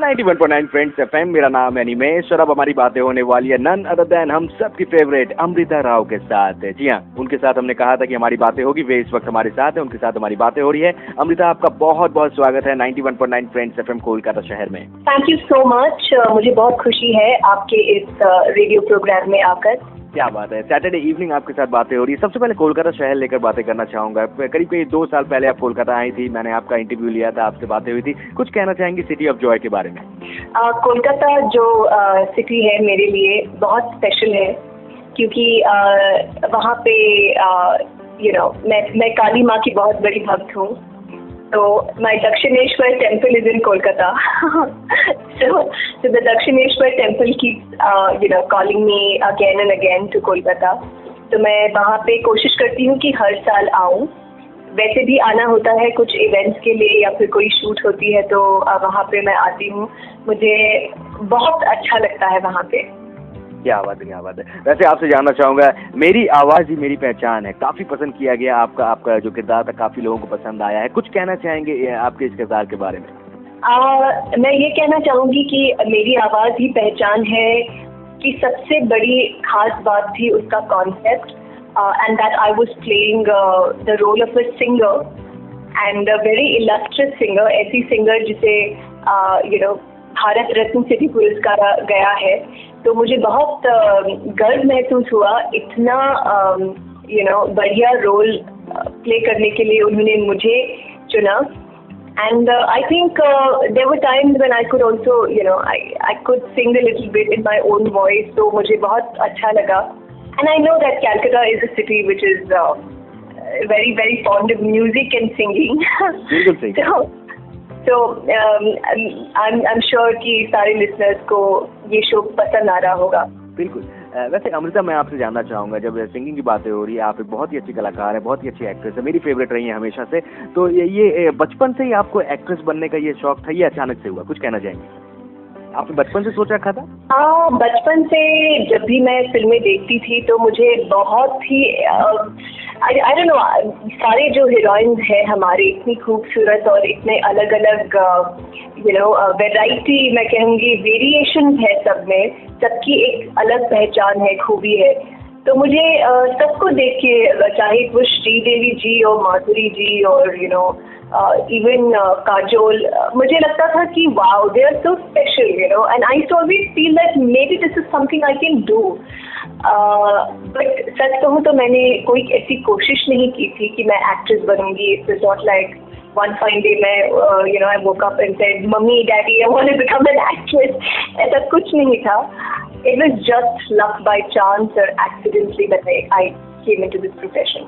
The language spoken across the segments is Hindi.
91.9 फ्रेंड्स एफएम। मेरा नाम है निमेश और अब हमारी बातें होने वाली है नन अदर देन हम सबकी फेवरेट अमृता राव के साथ। जी हाँ, उनके साथ हमने कहा था कि हमारी बातें होगी, वे इस वक्त हमारे साथ है, उनके साथ हमारी बातें हो रही है। अमृता, आपका बहुत बहुत स्वागत है 91.9 फ्रेंड्स एफएम कोलकाता शहर में। Thank you so much. मुझे बहुत खुशी है आपके इस रेडियो प्रोग्राम में आकर। क्या बात है, सैटरडे इवनिंग आपके साथ बातें हो रही है। सबसे पहले कोलकाता शहर लेकर बातें करना चाहूंगा। करीब 2 साल पहले आप कोलकाता आई थी, मैंने आपका इंटरव्यू लिया था, आपसे बातें हुई थी। कुछ कहना चाहेंगी सिटी ऑफ जॉय के बारे में? कोलकाता जो सिटी है मेरे लिए बहुत स्पेशल है क्योंकि वहाँ पे मैं काली माँ की बहुत बड़ी भक्त हूँ। So my Dakshineshwar temple is in Kolkata. so the Dakshineshwar temple keeps calling me again and again to Kolkata. तो मैं वहाँ पे कोशिश करती हूँ कि हर साल आऊँ। वैसे भी आना होता है कुछ इवेंट्स के लिए या फिर कोई शूट होती है तो वहाँ पे मैं आती हूँ। मुझे बहुत अच्छा लगता है वहाँ पे। क्या बात है, क्या बात है। वैसे आपसे जानना चाहूंगा, मेरी आवाज ही मेरी पहचान है, काफी पसंद किया गया आपका जो किरदार था, काफी लोगों को पसंद आया है। कुछ कहना चाहेंगे आपके इस किरदार के बारे में? मैं ये कहना चाहूंगी कि मेरी आवाज ही पहचान है कि सबसे बड़ी खास बात थी उसका concept and that I was playing the role of a singer and a very illustrious singer, ऐसी सिंगर जिसे भारत रत्न से भी पुरस्कार गया है। तो मुझे बहुत गर्व महसूस हुआ, इतना बढ़िया रोल प्ले करने के लिए उन्होंने मुझे चुना। And I think there were times when I could also I could sing a little bit in my own voice, तो मुझे बहुत अच्छा लगा। And I know that Calcutta is a city which is very very fond of music and singing. बिल्कुल सही। So I'm sure कि सारे लिसनर्स को ये शो पसंद आ रहा होगा। बिल्कुल। वैसे अमृता, मैं आपसे जानना चाहूंगा, जब सिंगिंग की बातें हो रही है, आप एक बहुत ही अच्छी कलाकार है, बहुत ही अच्छी एक्ट्रेस है, मेरी फेवरेट रही है हमेशा से। तो ये बचपन से ही आपको एक्ट्रेस बनने का ये शौक था, ये अचानक से हुआ? कुछ कहना चाहेंगे? आपने बचपन से सोच रखा था? हाँ, बचपन से जब भी मैं फिल्में देखती थी तो मुझे बहुत ही I don't know, सारे जो हीरोइंस हैं हमारे इतनी खूबसूरत और इतने अलग अलग वैरायटी, मैं कहूँगी वेरिएशन है सब में, सबकी एक अलग पहचान है, खूबी है। तो मुझे सबको देख के, चाहे वो श्रीदेवी जी और माधुरी जी और इवन काजोल, मुझे लगता था कि wow, they are so special, and I always feel that maybe this is something I can do. But सच कहूँ तो मैंने कोई ऐसी कोशिश नहीं की थी कि मैं एक्ट्रेस बनूंगी। It was not like one fine day मैं I woke up and said mummy daddy I want to become an actress, ऐसा कुछ नहीं था। It was just luck by chance और accidentally that I came into this profession.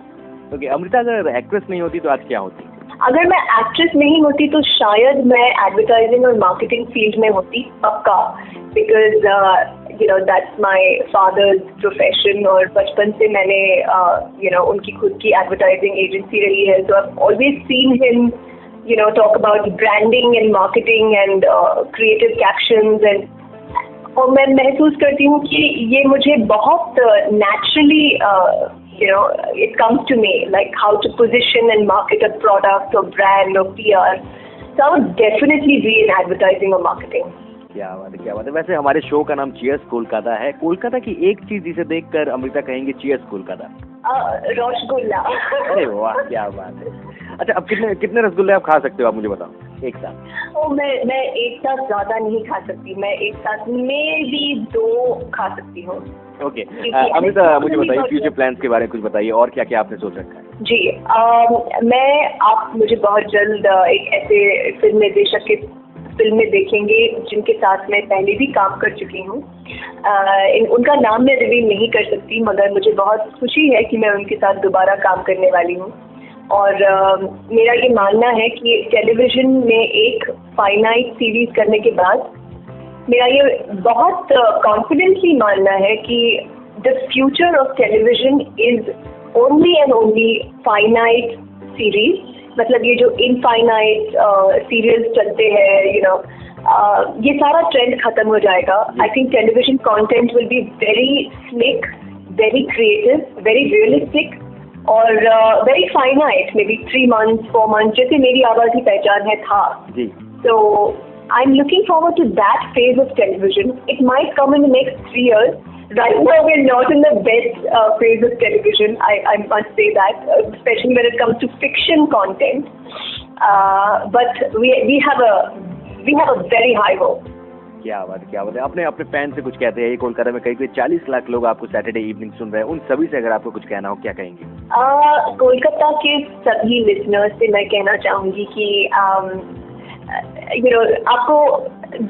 Okay, Amrita, अगर एक्ट्रेस नहीं होती तो आज क्या होती? अगर मैं एक्ट्रेस नहीं होती तो शायद मैं एडवर्टाइजिंग और मार्केटिंग फील्ड में होती, पक्का, because that's my father's profession और बचपन से मैंने उनकी खुद की एडवर्टाइजिंग एजेंसी रही है। So I have always seen him talk about branding and marketing and creative captions and, और मैं महसूस करती हूँ कि ये मुझे बहुत naturally it comes to me, like how to position and market a product or brand or PR. So I would definitely be in advertising or marketing. क्या बात है, क्या बात है। वैसे हमारे शो का नाम चीयर्स कोलकाता है। कोलकाता की एक चीज जिसे देखकर अमृता कहेंगे चीयर्स कोलकाता? रसगुल्ला। अरे वाह, क्या बात है। अच्छा, अब कितने रसगुल्ले आप खा सकते हो, आप मुझे बताओ एक साथ? मैं एक साथ ज्यादा नहीं खा सकती, मैं एक साथ में भी 2 खा सकती हूँ। ओके, अमृता, मुझे बताइए फ्यूचर प्लान्स के बारे में कुछ बताइए, और क्या क्या आपने सोच रखा है? जी, आप मुझे बहुत जल्द एक ऐसे फिल्म निर्देशक के फिल्में देखेंगे जिनके साथ मैं पहले भी काम कर चुकी हूँ। उनका नाम मैं रिवील नहीं कर सकती, मगर मुझे बहुत खुशी है कि मैं उनके साथ दोबारा काम करने वाली हूँ। और मेरा ये मानना है कि टेलीविज़न में एक फाइनाइट सीरीज करने के बाद मेरा ये बहुत कॉन्फिडेंटली मानना है कि the future of television is only and only finite series. मतलब ये जो इनफाइनाइट सीरियल्स चलते हैं, ये सारा ट्रेंड खत्म हो जाएगा। I think television content will be very slick, very creative, very realistic और very finite, maybe 3 months 4 months, जैसे मेरी आवाज की पहचान है था। जी। तो I'm looking forward to that phase of television. It might come in the next 3 years. Right now, we're not in the best phase of television. I must say that, especially when it comes to fiction content. But we have a very high hope. क्या बात है। अपने अपने फैन से कुछ कहते हैं। ये कोलकाता में कई 40 लाख लोग आपको सैटरडे इवनिंग सुन रहे हैं। उन सभी से अगर आपको कुछ कहना हो, क्या कहेंगे? कोलकाता के सभी लिसनर्स से मैं कहना चाहूँगी कि आपको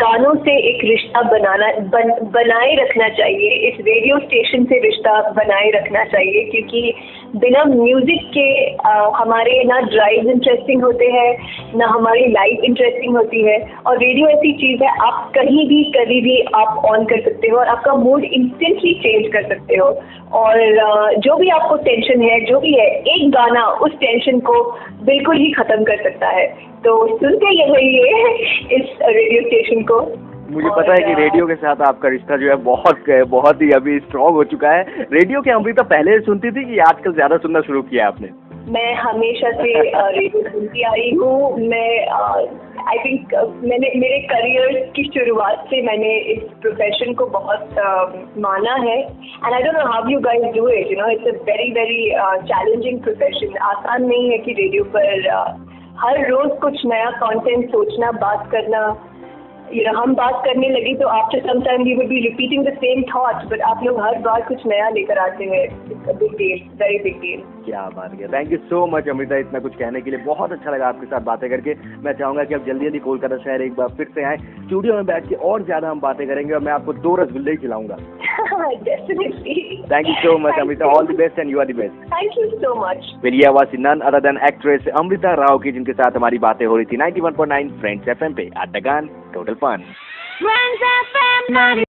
गानों से एक रिश्ता बनाए रखना चाहिए। इस रेडियो स्टेशन से रिश्ता बनाए रखना चाहिए, क्योंकि बिना म्यूजिक के हमारे ना ड्राइव इंटरेस्टिंग होते हैं, ना हमारी लाइफ इंटरेस्टिंग होती है। और रेडियो ऐसी चीज़ है, आप कहीं भी कभी भी आप ऑन कर सकते हो और आपका मूड इंस्टेंटली चेंज कर सकते हो। और जो भी आपको टेंशन है, जो भी है, एक गाना उस टेंशन को बिल्कुल ही ख़त्म कर सकता है। तो सुनते रहिए इस रेडियो स्टेशन को। मुझे पता है कि रेडियो के साथ आपका रिश्ता जो है बहुत ही अभी स्ट्रॉन्ग हो चुका है। रेडियो की अमृता पहले सुनती थी कि आजकल ज्यादा सुनना शुरू किया आपने? मैं हमेशा से रेडियो सुनती आई हूँ। मैं आई थिंक मैंने मेरे करियर की शुरुआत से मैंने इस प्रोफेशन को बहुत माना है। And I don't know how you guys do it, it's a very very challenging profession. आसान नहीं है कि रेडियो पर हर रोज कुछ नया कंटेंट सोचना, बात करना। हम बात करने लगी तो after some time we would be repeating the same thoughts, but आप लोग हर बार कुछ नया लेकर आते हैं। Big deal, very big deal. क्या बात है। Thank you so much Amrita, इतना कुछ कहने के लिए। बहुत अच्छा लगा आपके साथ बातें करके। मैं चाहूंगा कि आप जल्दी जल्दी कोलकाता शहर एक बार फिर से आए, स्टूडियो में बैठ के और ज्यादा हम बातें करेंगे और मैं आपको 2 रसगुल्ले ही खिलाऊंगा। Definitely. Thank you so much, Amrita. All the best and you are the best. Thank you so much. फिर ये आवाज none other than actress Amrita Rao की, जिनके साथ हमारी बातें हो रही थी 91.9 फ्रेंड्स FM पे। अड्डा गान, टोटल फन। Friends FM 90